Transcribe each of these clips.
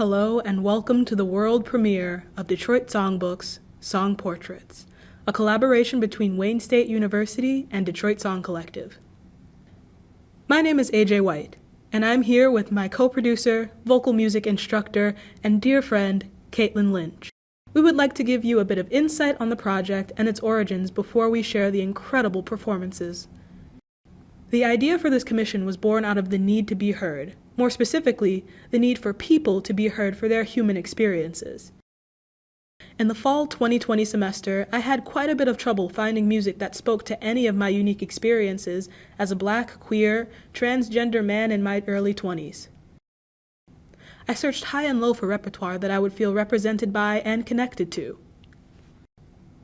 Hello and welcome to the world premiere of Detroit Songbooks, Song Portraits, a collaboration between Wayne State University and Detroit Song Collective. My name is AJ White, and I'm here with my co-producer, vocal music instructor, and dear friend, Caitlin Lynch. We would like to give you a bit of insight on the project and its origins before we share the incredible performances. The idea for this commission was born out of the need to be heard, more specifically, the need for people to be heard for their human experiences. In the fall 2020 semester, I had quite a bit of trouble finding music that spoke to any of my unique experiences as a Black, queer, transgender man in my early 20s. I searched high and low for repertoire that I would feel represented by and connected to.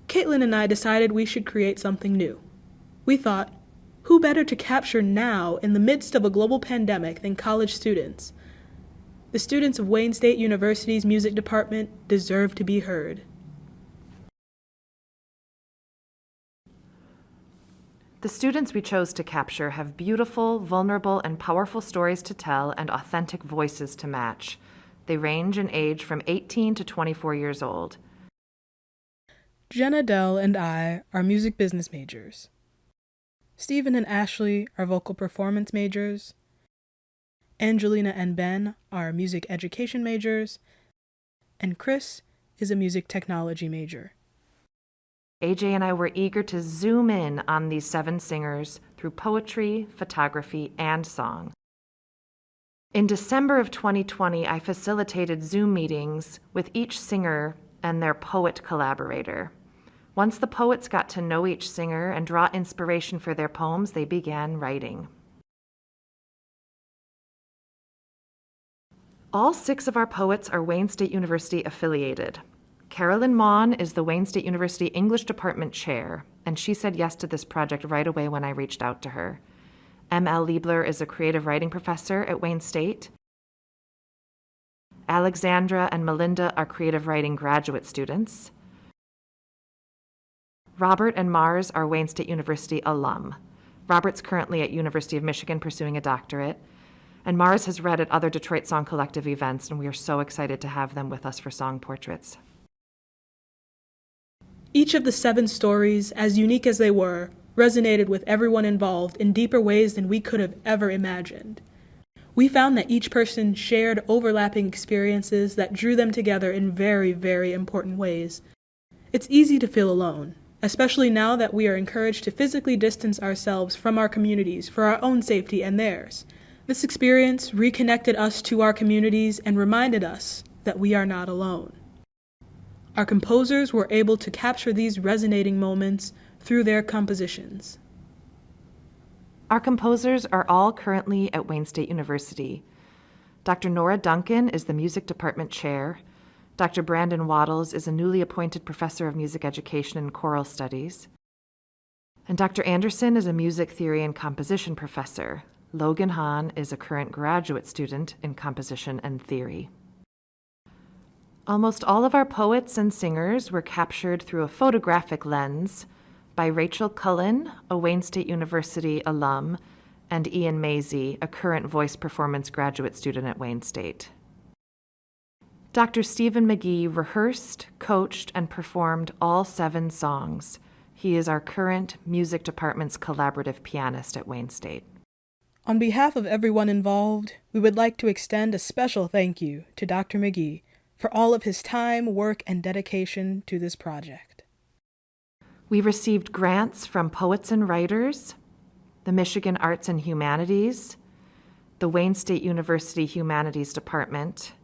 Caitlin and I decided we should create something new. We thought, who better to capture now in the midst of a global pandemic than college students? The students of Wayne State University's music department deserve to be heard. The students we chose to capture have beautiful, vulnerable, and powerful stories to tell and authentic voices to match. They range in age from 18 to 24 years old. Jenna Dell and I are music business majors. Stephen and Ashley are vocal performance majors. Angelina and Ben are music education majors. And Chris is a music technology major. AJ and I were eager to zoom in on these 7 singers through poetry, photography, and song. In December of 2020, I facilitated Zoom meetings with each singer and their poet collaborator. Once the poets got to know each singer and draw inspiration for their poems, they began writing. All 6 of our poets are Wayne State University affiliated. Carolyn Maughan is the Wayne State University English Department Chair, and she said yes to this project right away when I reached out to her. M.L. Liebler is a creative writing professor at Wayne State. Alexandra and Melinda are creative writing graduate students. Robert and Mars are Wayne State University alum. Robert's currently at University of Michigan pursuing a doctorate, and Mars has read at other Detroit Song Collective events, and we are so excited to have them with us for Song Portraits. Each of the 7 stories, as unique as they were, resonated with everyone involved in deeper ways than we could have ever imagined. We found that each person shared overlapping experiences that drew them together in very, very important ways. It's easy to feel alone, especially now that we are encouraged to physically distance ourselves from our communities for our own safety and theirs. This experience reconnected us to our communities and reminded us that we are not alone. Our composers were able to capture these resonating moments through their compositions. Our composers are all currently at Wayne State University. Dr. Nora Duncan is the music department chair. Dr. Brandon Waddles is a newly appointed professor of music education and choral studies. And Dr. Anderson is a music theory and composition professor. Logan Hahn is a current graduate student in composition and theory. Almost all of our poets and singers were captured through a photographic lens by Rachel Cullen, a Wayne State University alum, and Ian Mazie, a current voice performance graduate student at Wayne State. Dr. Stephen McGee rehearsed, coached, and performed all 7 songs. He is our current music department's collaborative pianist at Wayne State. On behalf of everyone involved, we would like to extend a special thank you to Dr. McGee for all of his time, work, and dedication to this project. We received grants from Poets and Writers, the Michigan Arts and Humanities, the Wayne State University Humanities Department.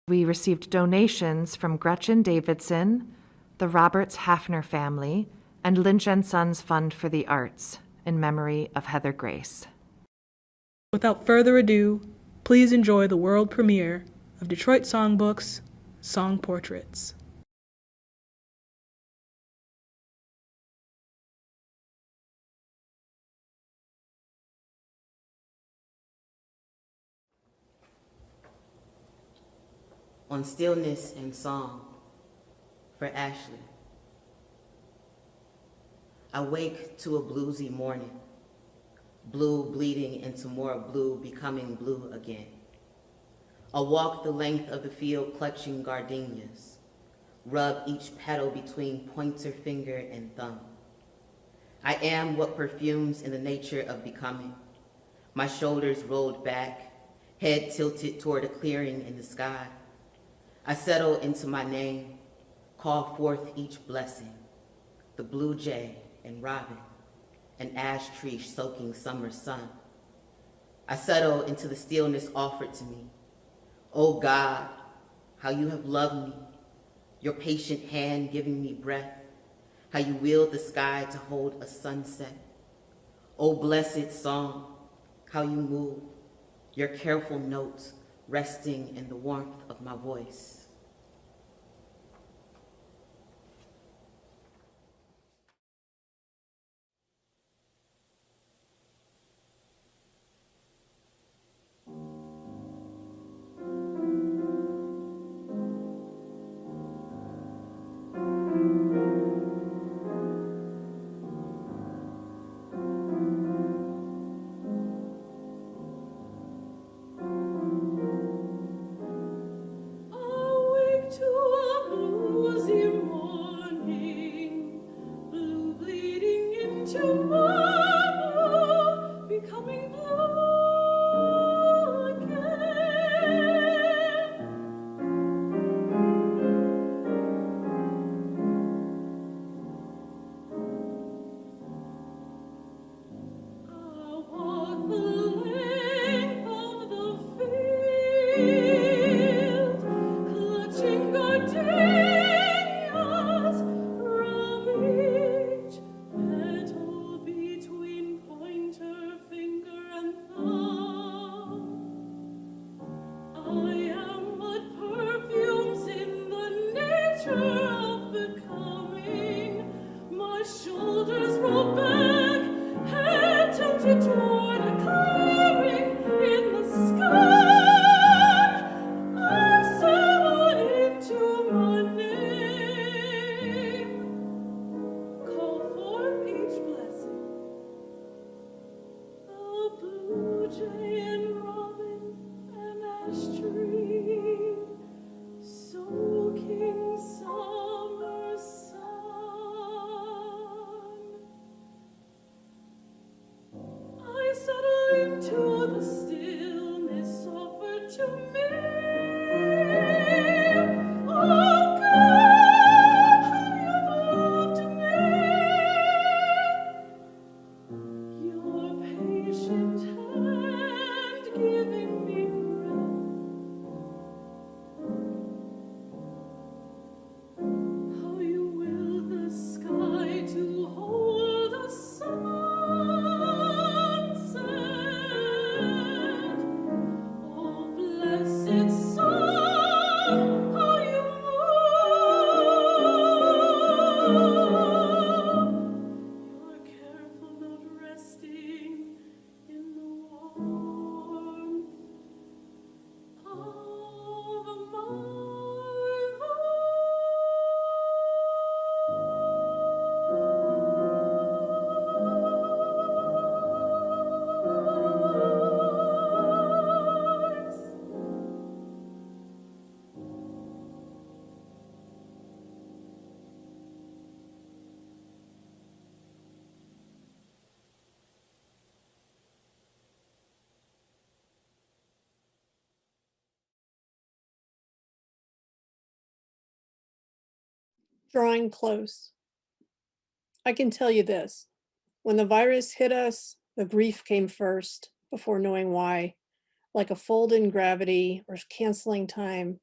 We received donations from Gretchen Davidson, the Roberts Hafner family, and Lynch & Sons Fund for the Arts, in memory of Heather Grace. Without further ado, please enjoy the world premiere of Detroit Songbooks, Song Portraits. On Stillness and Song for Ashley. I wake to a bluesy morning, blue bleeding into more blue, becoming blue again. I'll walk the length of the field clutching gardenias, rub each petal between pointer finger and thumb. I am what perfumes in the nature of becoming. My shoulders rolled back, head tilted toward a clearing in the sky. I settle into my name, call forth each blessing, the blue jay and robin, an ash tree soaking summer sun. I settle into the stillness offered to me. Oh God, how you have loved me, your patient hand giving me breath, how you willed the sky to hold a sunset. Oh blessed song, how you move, your careful notes resting in the warmth of my voice. Awake to a bluesy morning, blue bleeding into marble, becoming blue again. I'll walk the length of the field, clutching gardenias, rub each petal between pointer finger and thumb. I am what perfumes in the nature of becoming. My shoulders roll back, head tilted toward a clearing in the sky. I settle into my name, call forth each blessing, the blue jay and robin and ash tree, soaking summer sun. I settle into the stillness offered to me. Oh God, how you've loved me, your patient hand giving me breath, how you will the sky to hold a sunset. Oh blessed song, how you move, your careful note resting in the warmth of my voice. Drawing close. I can tell you this. When the virus hit us, the grief came first before knowing why, like a fold in gravity or canceling time.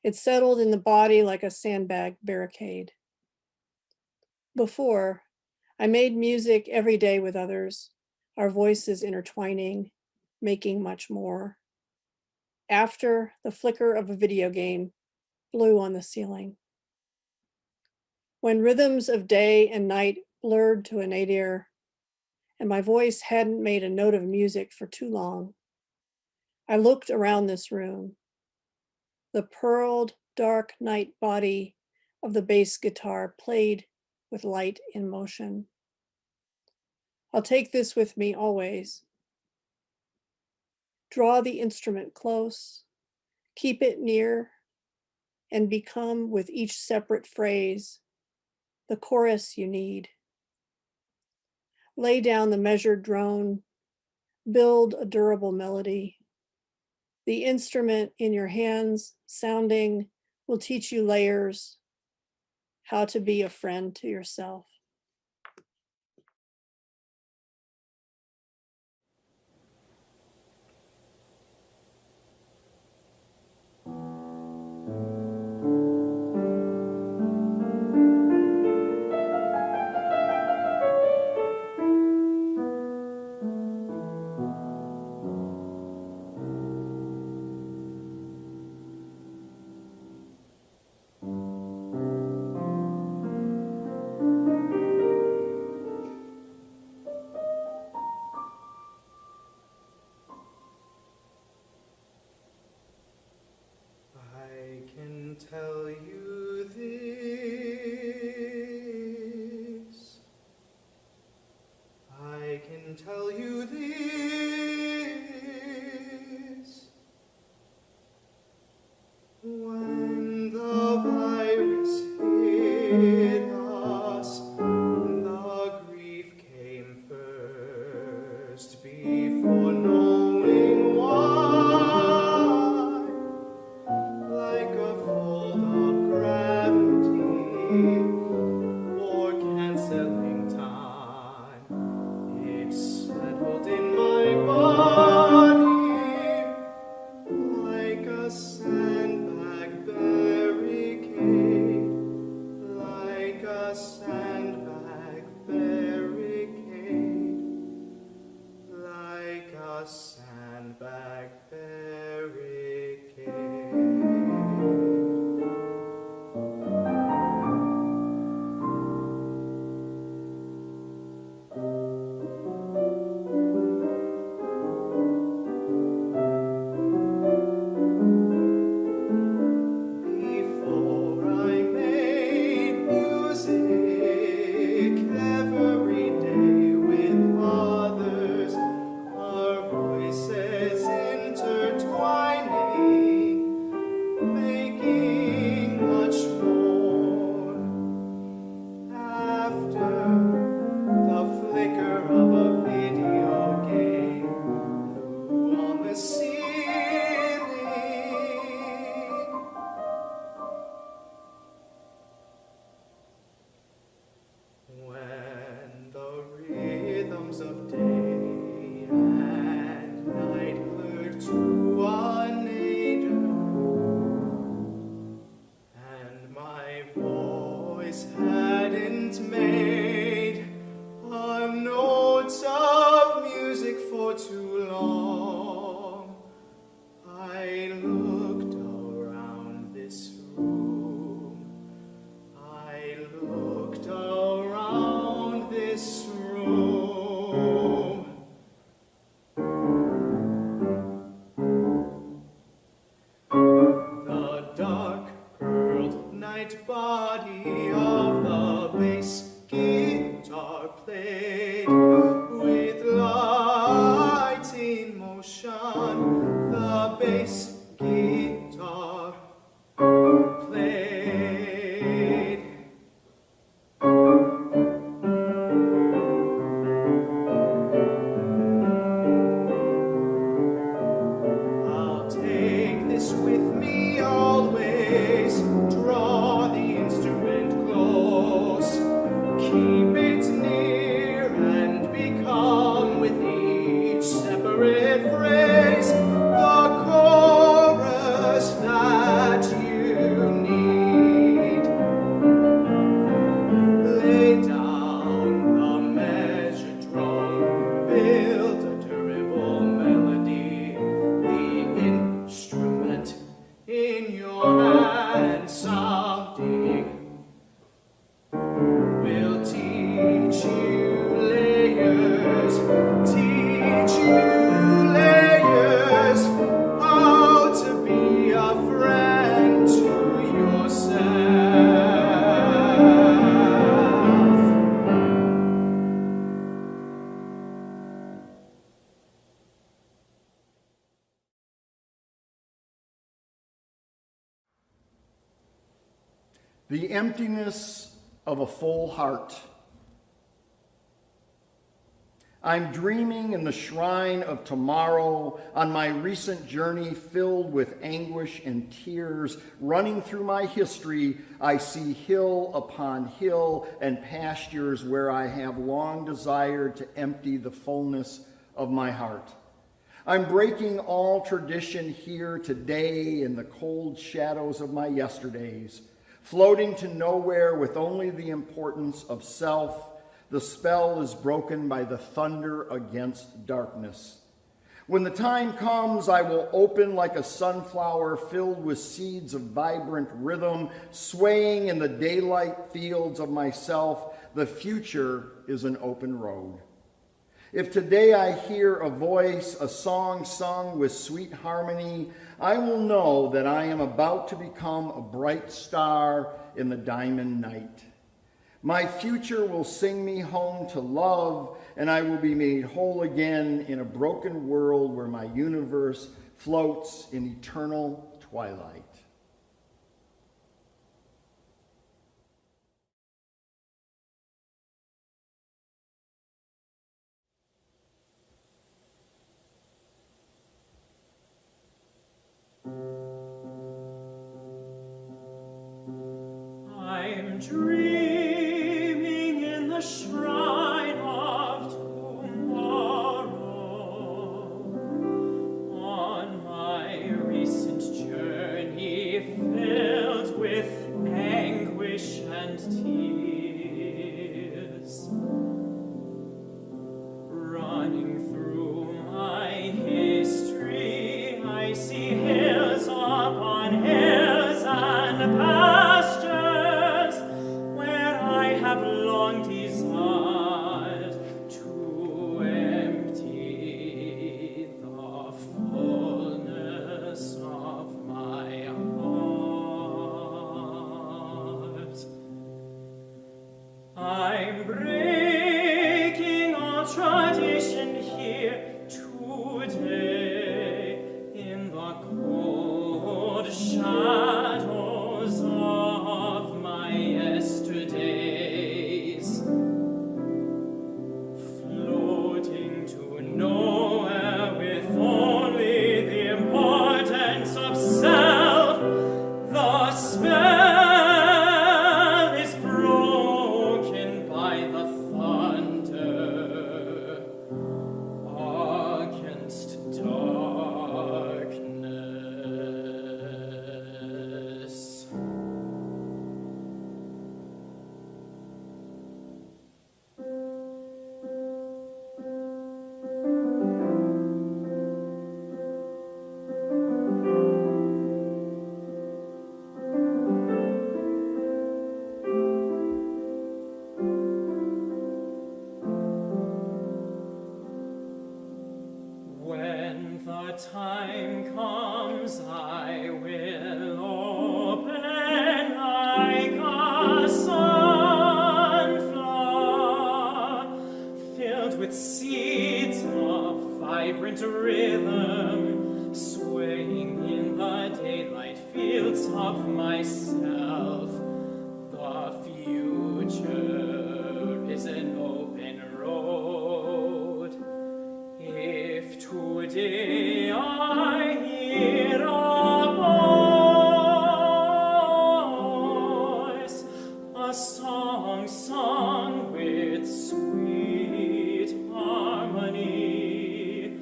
It settled in the body like a sandbag barricade. Before, I made music every day with others, our voices intertwining, making much more. After, the flicker of a video game blew on the ceiling. When rhythms of day and night blurred to a nadir, and my voice hadn't made a note of music for too long, I looked around this room. The pearled, dark night body of the bass guitar played with light in motion. I'll take this with me always. Draw the instrument close, Keep it near and become with each separate phrase the chorus you need. Lay down the measured drone, build a durable melody. The instrument in your hands sounding will teach you layers, how to be a friend to yourself. I can tell you this. I can tell you this. When the virus hit us, the grief came first before knowing why. Like a fold of gravity or canceling time, it settled in my body like a sandbag barricade, like a sandbag barricade, like a sandbag barricade. Before I made music every day with others, our voices intertwining, making much more. After the flicker of a video game blew on the ceiling, when the rhythms of day and night blurred to a nadir, and my voice hadn't made a note of music for too long, I looked around this room. I looked around this room. The dark curled night body of the bass guitar played with light in motion. The bass guitar played. I'll take this with me always. Draw the instrument close. Keep it near and become with each separate phrase the chorus that you need. Lay down the measured drone, build a durable melody. The instrument in your hand sound The emptiness of a full heart. I'm dreaming in the shrine of tomorrow on my recent journey filled with anguish and tears. Running through my history, I see hill upon hill and pastures where I have long desired to empty the fullness of my heart. I'm breaking all tradition here today in the cold shadows of my yesterdays, floating to nowhere with only the importance of self. The spell is broken by the thunder against darkness. When the time comes, I will open like a sunflower filled with seeds of vibrant rhythm, swaying in the daylight fields of myself. The future is an open road. If today I hear a voice, a song sung with sweet harmony, I will know that I am about to become a bright star in the diamond night. My future will sing me home to love, and I will be made whole again in a broken world where my universe floats in eternal twilight. I'm dreaming in the shrine of tomorrow, on my recent journey filled with anguish and tears. Running through my history, I see hills upon hills and pastures where I have long desired to empty the fullness of my heart. I'm breaking all tradition here today in the cold shadows of my yesterdays, floating to nowhere with only the importance of self. The spell is broken by the thunder against darkness. When the time comes, I will open like a sunflower, filled with seeds of vibrant rhythm, swaying in the daylight fields of myself. The future is an open road. If today I hear a voice, a song sung with sweet harmony,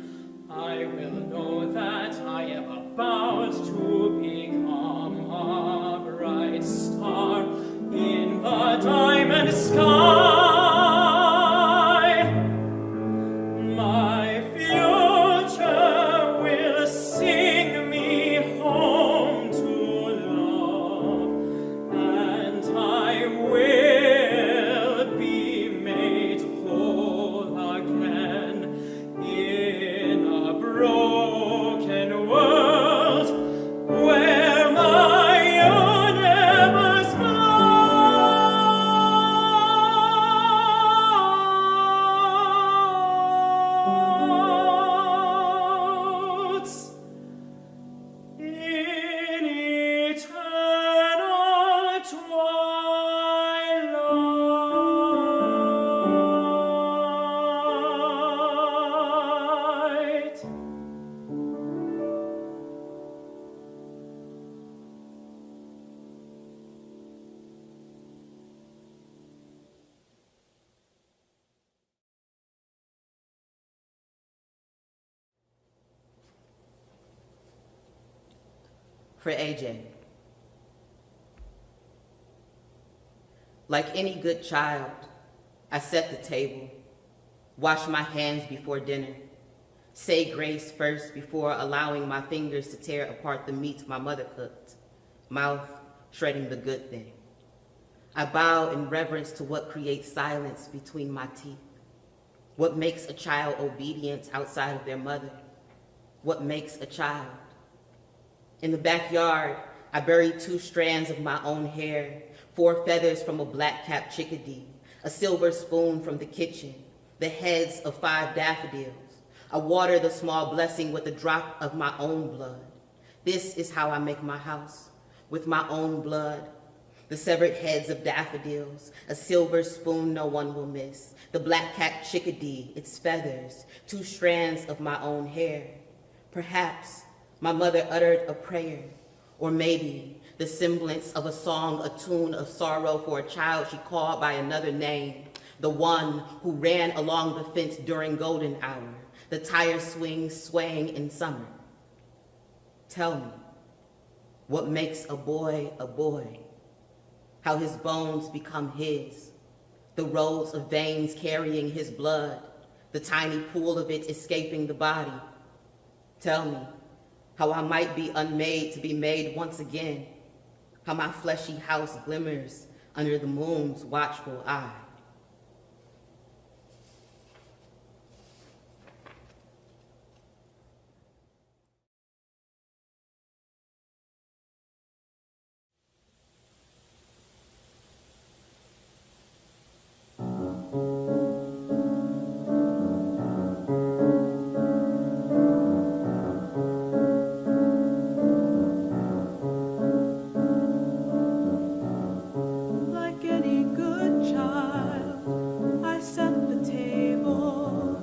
I will know that I am about to become a bright star. for AJ. Like any good child, I set the table, wash my hands before dinner, say grace first before allowing my fingers to tear apart the meat my mother cooked, mouth shredding the good thing. I bow in reverence to what creates silence between my teeth, what makes a child obedient outside of their mother, what makes a child. In the backyard, I buried 2 strands of my own hair, 4 feathers from a black-capped chickadee, a silver spoon from the kitchen, the heads of 5 daffodils. I water the small blessing with a drop of my own blood. This is how I make my house, with my own blood. The severed heads of daffodils, a silver spoon no one will miss, the black-capped chickadee, its feathers, 2 strands of my own hair. Perhaps my mother uttered a prayer, or maybe the semblance of a song, a tune of sorrow for a child she called by another name, the one who ran along the fence during golden hour, the tire swings swaying in summer. Tell me, what makes a boy a boy? How his bones become his, the rows of veins carrying his blood, the tiny pool of it escaping the body. Tell me how I might be unmade to be made once again, how my fleshy house glimmers under the moon's watchful eye. Like any good child, I set the table,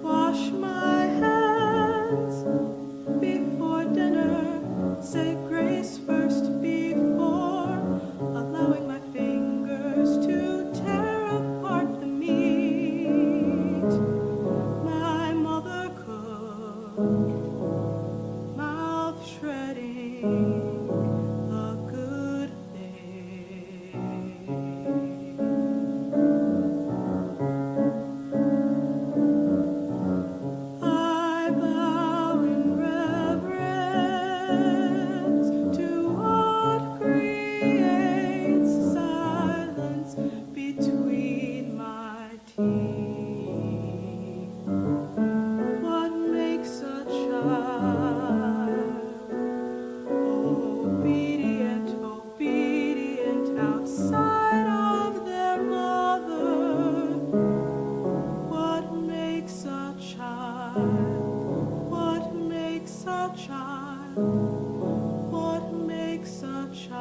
wash my hands before dinner, say grace first before allowing my fingers to tear apart the meat my mother cooked, mouth shredding a good thing. I bow in reverence to what creates silence between my teeth. What makes a child obedient, obedient outside of their mother? What makes a child? What makes a child? What makes a child?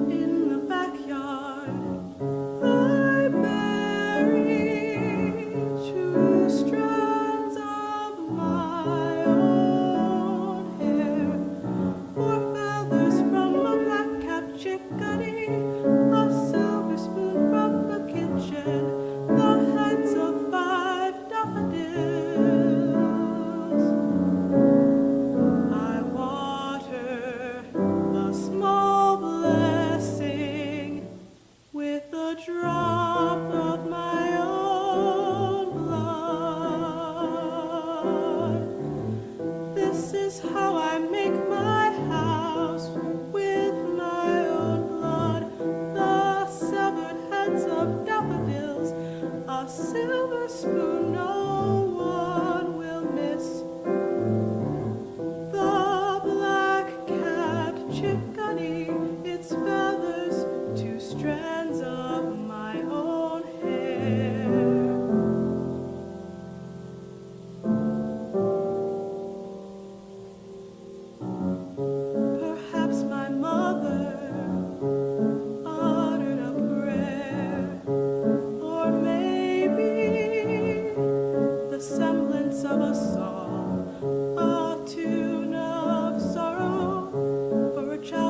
In the backyard, I bury 2 strands of my own hair, 4 feathers from a black-capped chickadee, a silver spoon from the kitchen, the heads of 5 daffodils. I water the small blessing with a drop of my own blood. This is how I make my house with my own blood. The severed heads of daffodils, a silver spoon no one will miss. The black-capped chickadee, its feathers, 2 strands of my own hair. Perhaps my mother uttered a prayer, or maybe the semblance of a song, a tune of sorrow for a child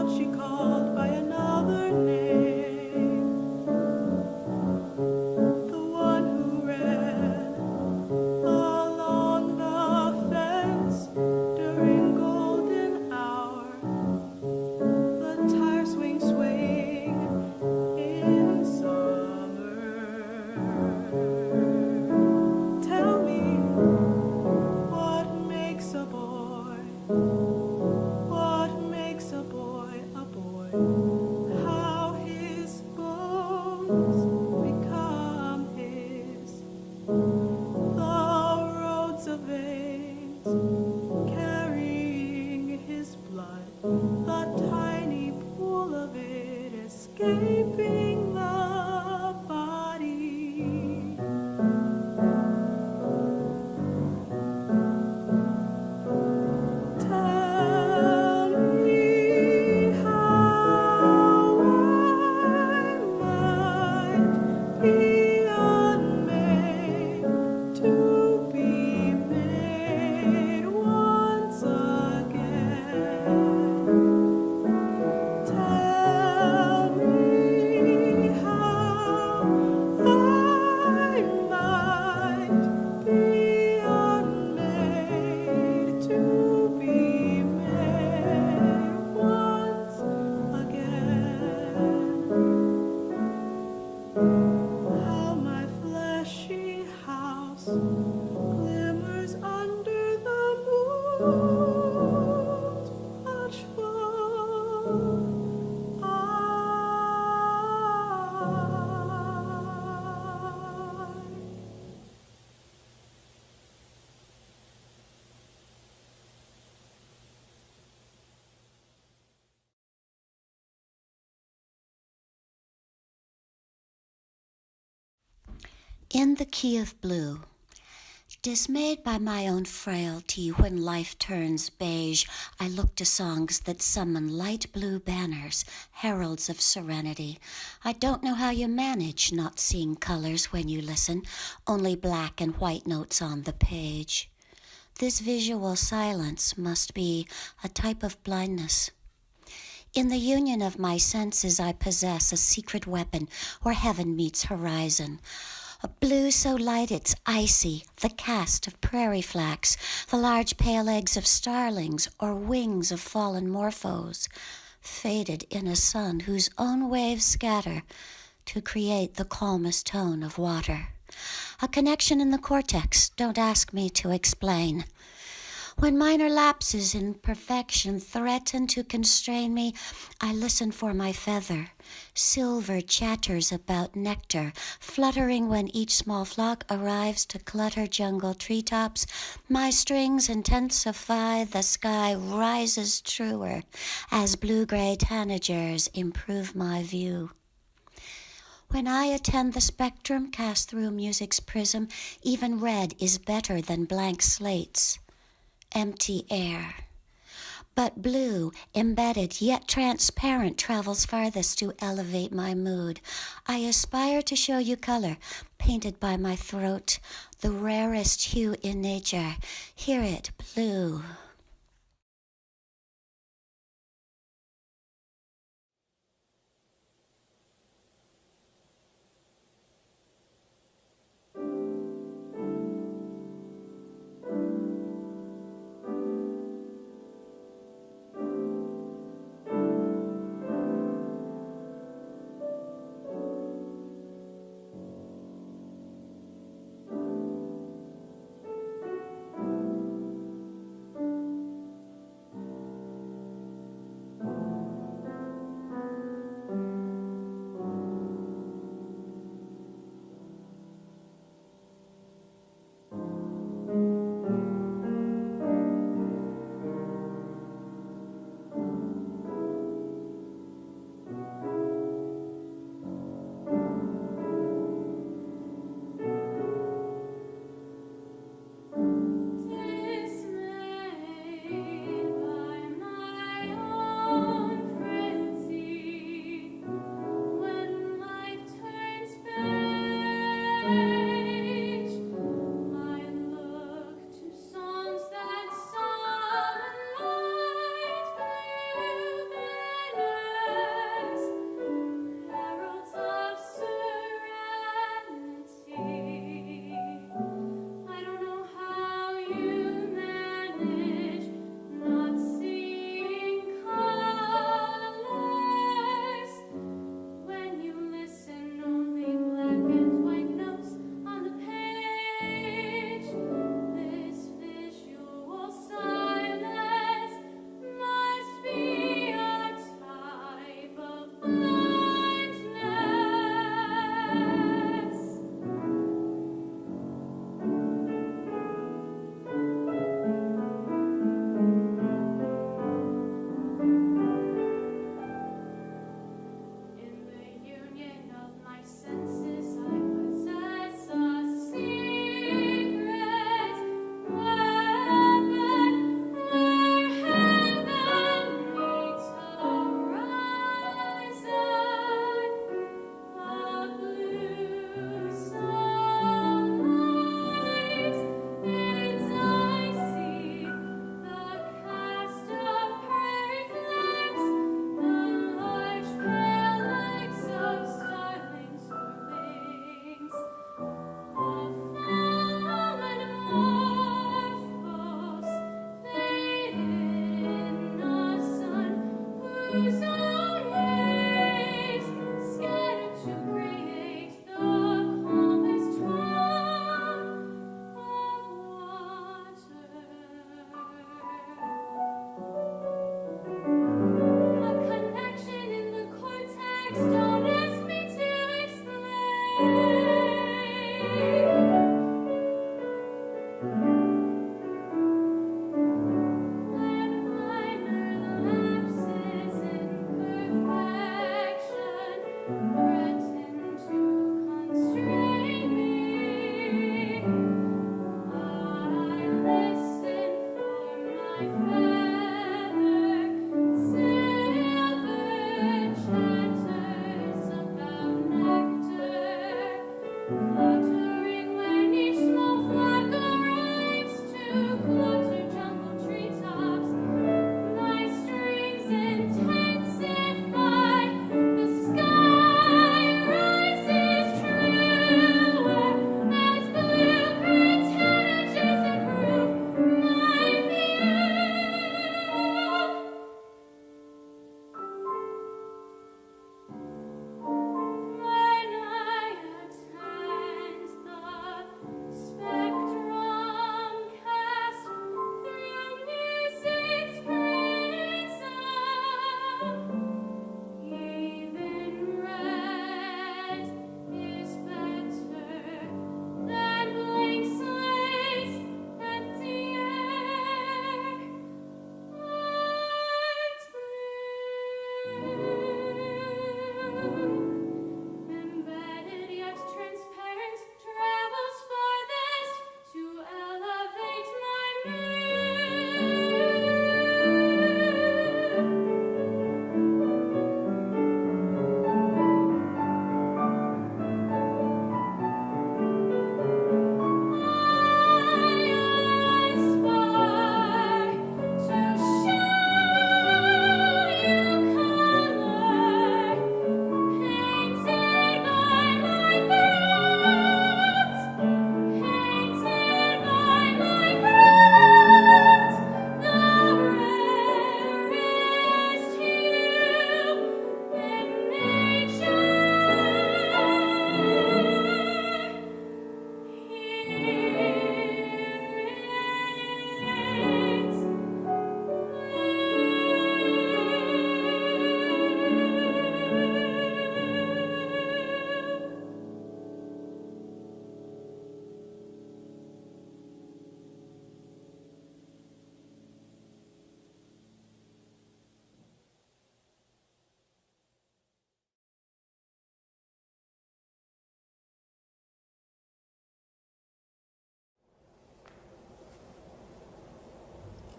In the key of blue, dismayed by my own frailty, when life turns beige, I look to songs that summon light blue banners, heralds of serenity. I don't know how you manage not seeing colors when you listen, only black and white notes on the page. This visual silence must be a type of blindness. In the union of my senses, I possess a secret weapon where heaven meets horizon. A blue so light it's icy, the cast of prairie flax, the large pale eggs of starlings, or wings of fallen morphos, faded in a sun whose own waves scatter to create the calmest tone of water. A connection in the cortex, don't ask me to explain. When minor lapses in perfection threaten to constrain me, I listen for my feather. Silver chatters about nectar, fluttering when each small flock arrives to clutter jungle treetops. My strings intensify, the sky rises truer as blue-gray tanagers improve my view. When I attend the spectrum cast through music's prism, even red is better than blank slates. Empty air. But blue, embedded yet transparent, travels farthest to elevate my mood. I aspire to show you color, painted by my throat, the rarest hue in nature. Hear it, blue.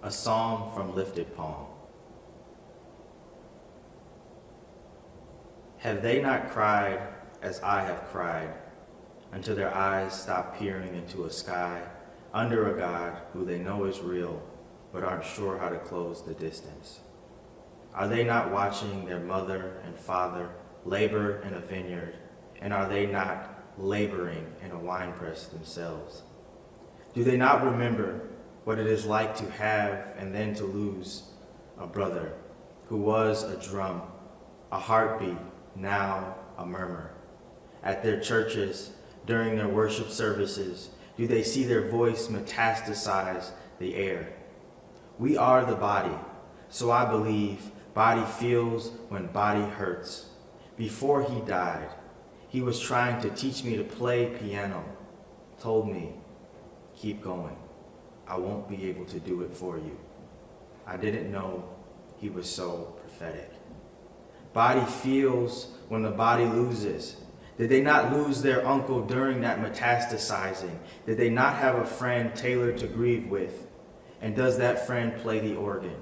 a psalm from Lifted Palm. Have they not cried as I have cried, until their eyes stop peering into a sky under a God who they know is real, but aren't sure how to close the distance? Are they not watching their mother and father labor in a vineyard, and are they not laboring in a winepress themselves? Do they not remember what it is like to have and then to lose a brother who was a drum, a heartbeat, now a murmur? At their churches, during their worship services, do they see their voice metastasize the air? We are the body, so I believe body feels when body hurts. Before he died, he was trying to teach me to play piano, told me, keep going. I won't be able to do it for you. I didn't know he was so prophetic. Body feels when the body loses. Did they not lose their uncle during that metastasizing? Did they not have a friend tailored to grieve with? And does that friend play the organ?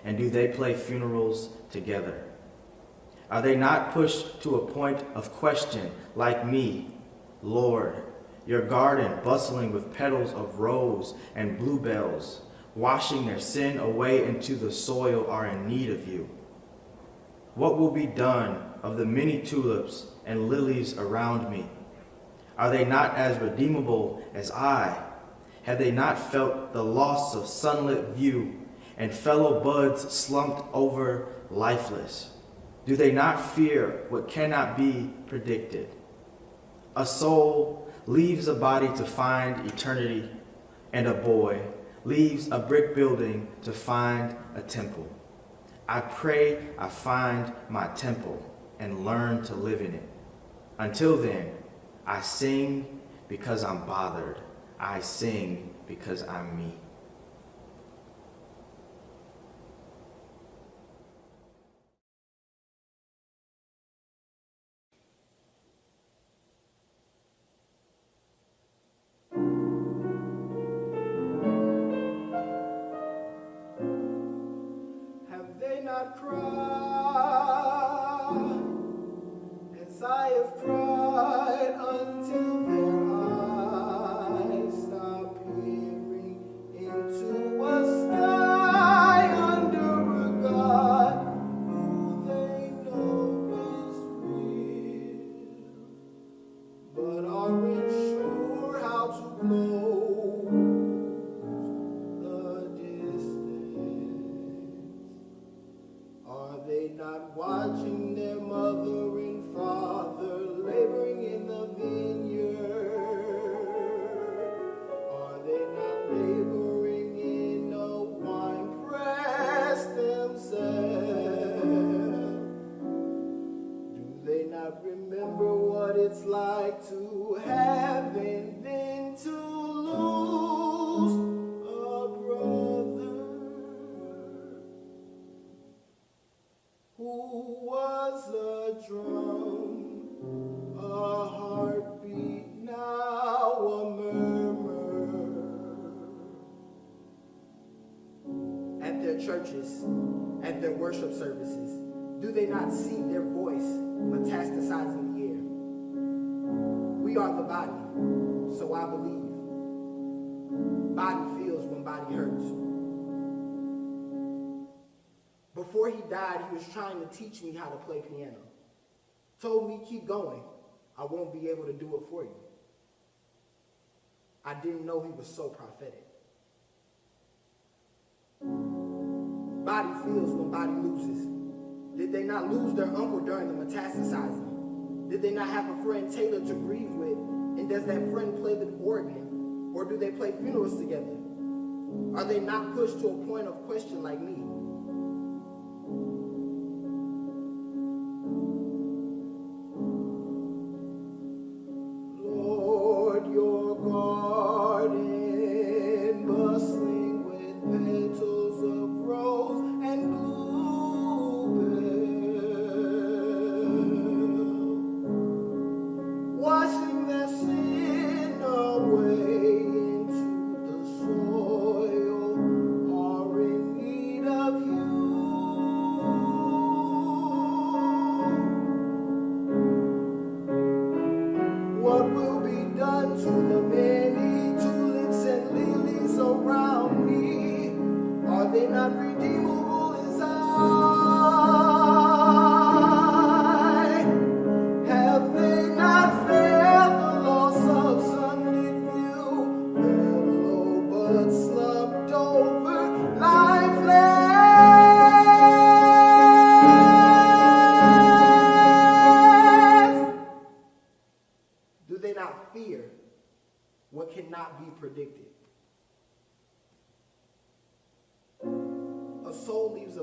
And do they play funerals together? Are they not pushed to a point of question like me? Lord, your garden bustling with petals of rose and bluebells, washing their sin away into the soil, are in need of you. What will be done of the many tulips and lilies around me? Are they not as redeemable as I? Have they not felt the loss of sunlit view and fellow buds slumped over lifeless? Do they not fear what cannot be predicted? A soul leaves a body to find eternity, and a boy leaves a brick building to find a temple. I pray I find my temple and learn to live in it. Until then, I sing because I'm bothered. I sing because I'm me. Have they not cried as I have cried, until their eyes stop peering into a sky under a God who they know is real, but aren't sure how to close the distance? Are they not watching their mother and father laboring in the vineyard? Are they not laboring in a wine press themselves? Do they not remember what it's like to have and then to lose a brother who was a drum, a heartbeat, now a murmur? At their churches, at their worship services, do they not see their voice metastasizing the air? We are the body, so I believe body feels when body hurts. Before he died, he was trying to teach me how to play piano. Told me, keep going. I won't be able to do it for you. I didn't know he was so prophetic. Body feels when body loses. Did they not lose their uncle during the metastasizing? Did they not have a friend tailored to grieve with? And does that friend play the organ? Or do they play funerals together? Are they not pushed to a point of question like me? Lord, your garden bustling with petals of rose and bluebell, washing their sin away into the soil, are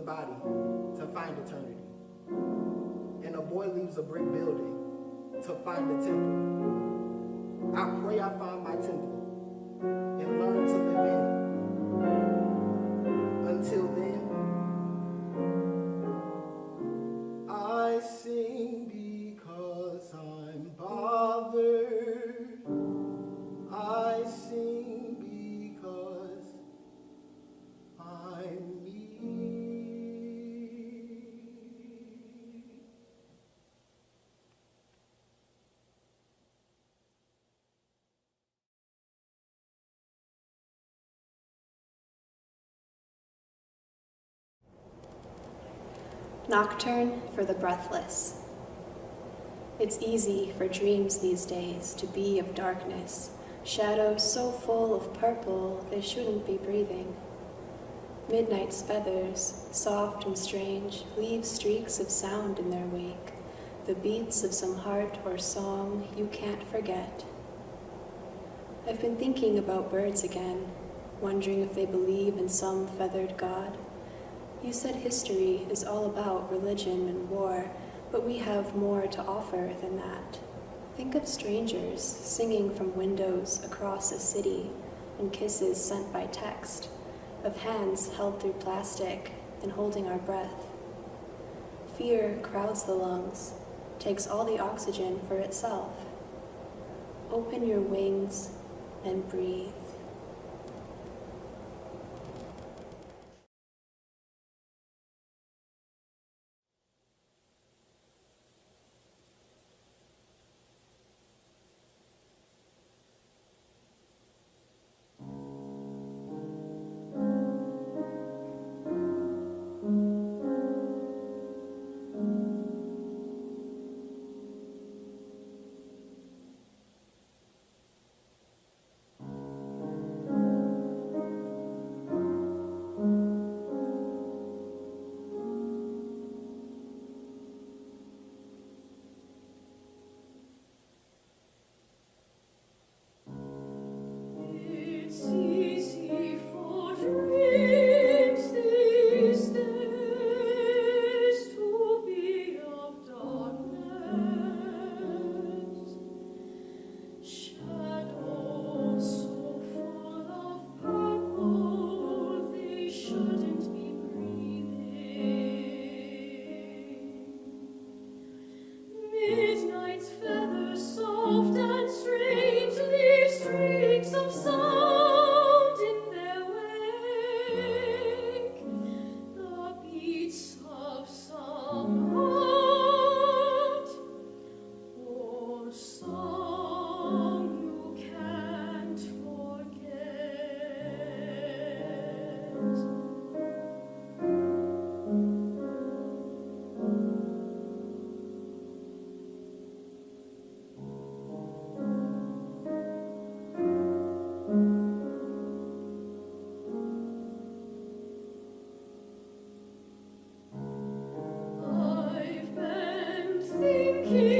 a body to find eternity. And a boy leaves a brick building to find a temple. I pray I find my temple and learn to live in it. Until then, I sing because I'm bothered. I sing because I'm me. Nocturne for the Breathless. It's easy for dreams these days to be of darkness, shadows so full of purple they shouldn't be breathing. Midnight's feathers, soft and strange, leave streaks of sound in their wake, the beats of some heart or song you can't forget. I've been thinking about birds again, wondering if they believe in some feathered god. You said history is all about religion and war, but we have more to offer than that. Think of strangers singing from windows across a city and kisses sent by text, of hands held through plastic and holding our breath. Fear crowds the lungs, takes all the oxygen for itself. Open your wings and breathe. Thinking